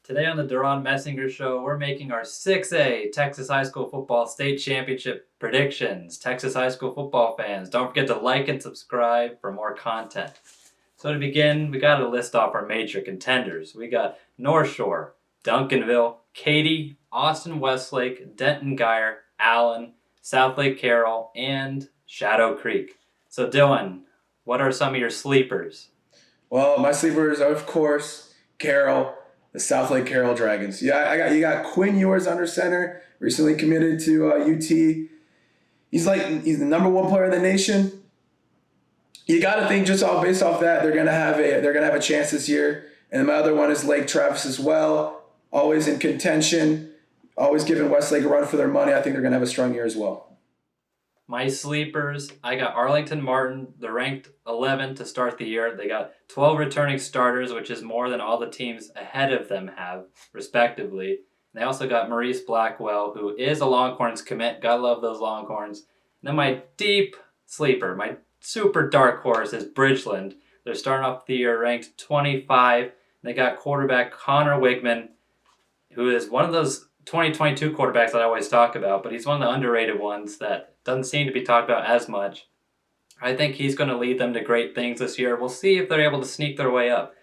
Today on the DeRaud-Messinger Show, we're making our 6A Texas High School Football State Championship predictions. Texas High School football fans, don't forget to like and subscribe for more content. So to begin, we got to list off our major contenders. We got North Shore, Duncanville, Katy, Austin Westlake, Denton Guyer, Allen, South Lake Carroll, and Shadow Creek. So Dylan, what are some of your sleepers? Well, my sleepers are, of course, Carroll, the South Lake Carroll Dragons. Yeah, you got Quinn Ewers under center, recently committed to UT. He's the number one player in the nation. You got to think just based off that they're gonna have a chance this year. And my other one is Lake Travis as well, always in contention, always giving Westlake a run for their money. I think they're gonna have a strong year as well. My sleepers, I got Arlington Martin. They're ranked 11 to start the year. They got 12 returning starters, which is more than all the teams ahead of them have, respectively. And they also got Maurice Blackwell, who is a Longhorns commit. Gotta love those Longhorns. And then my deep sleeper, my super dark horse is Bridgeland. They're starting off the year ranked 25. They got quarterback Connor Wigman, who is one of those 2022 quarterbacks that I always talk about, but he's one of the underrated ones that doesn't seem to be talked about as much. I think he's going to lead them to great things this year. We'll see if they're able to sneak their way up.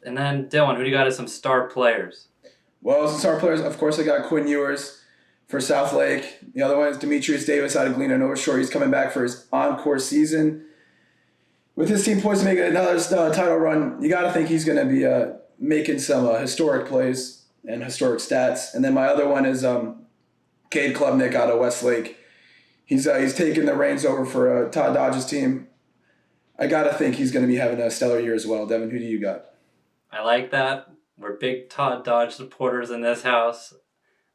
And then, Dylan, who do you got as some star players? Well, some star players, of course, I got Quinn Ewers for South Lake. The other one is Demetrius Davis out of Galena North Shore. He's coming back for his encore season. With his team poised to make another title run, you got to think he's going to be making some historic plays and historic stats. And then my other one is Cade Klubnik out of Westlake. He's taking the reins over for Todd Dodge's team. I got to think he's going to be having a stellar year as well. Devon, who do you got? I like that. We're big Todd Dodge supporters in this house.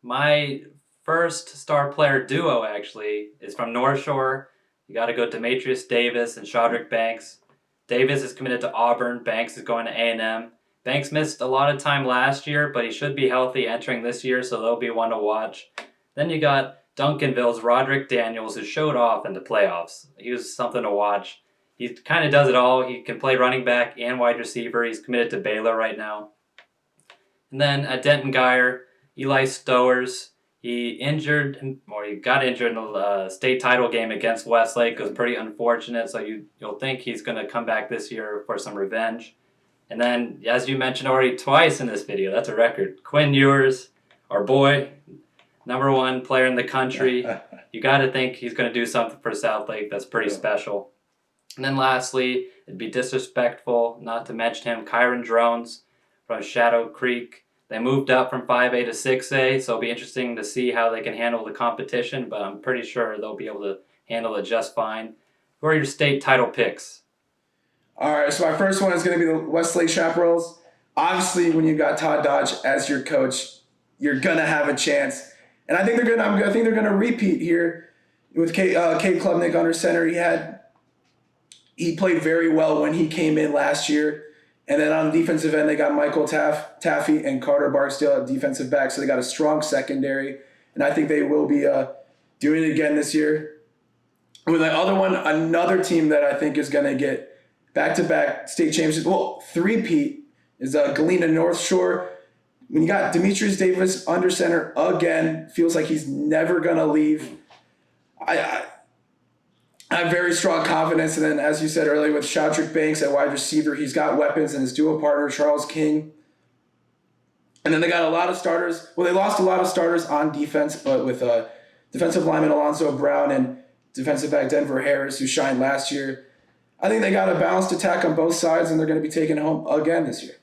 My first star player duo, actually, is from North Shore. You got to go Demetrius Davis and Shaudrick Banks. Davis is committed to Auburn. Banks is going to A&M. Banks missed a lot of time last year, but he should be healthy entering this year, so they'll be one to watch. Then you got Duncanville's Roderick Daniels, who showed off in the playoffs. He was something to watch. He kind of does it all. He can play running back and wide receiver. He's committed to Baylor right now. And then at Denton Guyer, Eli Stowers. He got injured in the state title game against Westlake. It was pretty unfortunate, so you'll think he's going to come back this year for some revenge. And then, as you mentioned already twice in this video, that's a record. Quinn Ewers, our boy, number one player in the country. You got to think he's going to do something for South Lake that's pretty special. And then lastly, it'd be disrespectful not to mention him, Kyron Drones from Shadow Creek. They moved up from 5A to 6A, so it'll be interesting to see how they can handle the competition, but I'm pretty sure they'll be able to handle it just fine. Who are your state title picks? All right, so my first one is going to be the Westlake Chaparrals. Obviously, when you got Todd Dodge as your coach, you're going to have a chance. And I think they're going to repeat here with Cade Klubnik under center. He played very well when he came in last year. And then on the defensive end, they got Michael Taffy and Carter Barksdale at defensive back. So they got a strong secondary. And I think they will be doing it again this year. And with the other one, another team that I think is going to get back-to-back state championships. Well, three-peat is Galena North Shore. When you got Demetrius Davis under center again, feels like he's never going to leave. I have very strong confidence. And then, as you said earlier, with Shaudrick Banks at wide receiver, he's got weapons, and his duo partner, Charles King. And then they got a lot of starters. Well, they lost a lot of starters on defense, but with defensive lineman Alonzo Brown and defensive back Denver Harris, who shined last year, I think they got a balanced attack on both sides, and they're going to be taking it home again this year.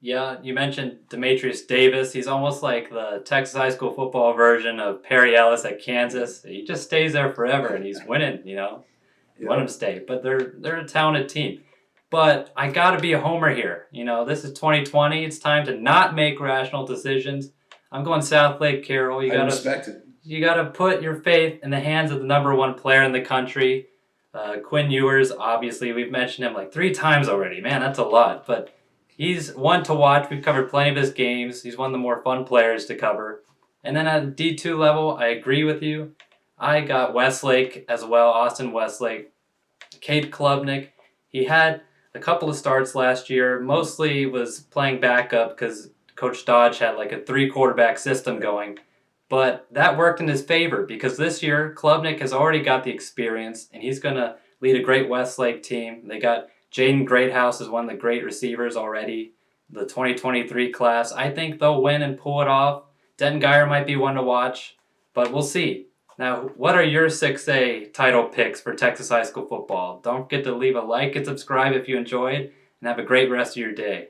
Yeah, you mentioned Demetrius Davis. He's almost like the Texas high school football version of Perry Ellis at Kansas. He just stays there forever, and he's winning, You want him to stay. But they're a talented team. But I got to be a homer here. This is 2020. It's time to not make rational decisions. I'm going South Lake Carroll. I respect it. You got to put your faith in the hands of the number one player in the country. Quinn Ewers, obviously, we've mentioned him like 3 times already. Man, that's a lot. But he's one to watch. We've covered plenty of his games. He's one of the more fun players to cover. And then at D2 level, I agree with you. I got Westlake as well, Austin Westlake. Cade Klubnik. He had a couple of starts last year. Mostly was playing backup because Coach Dodge had like a 3-quarterback system going. But that worked in his favor because this year, Klubnik has already got the experience, and he's going to lead a great Westlake team. They got Jaden Greathouse as one of the great receivers already, the 2023 class. I think they'll win and pull it off. Denton Geyer might be one to watch, but we'll see. Now, what are your 6A title picks for Texas high school football? Don't forget to leave a like and subscribe if you enjoyed, and have a great rest of your day.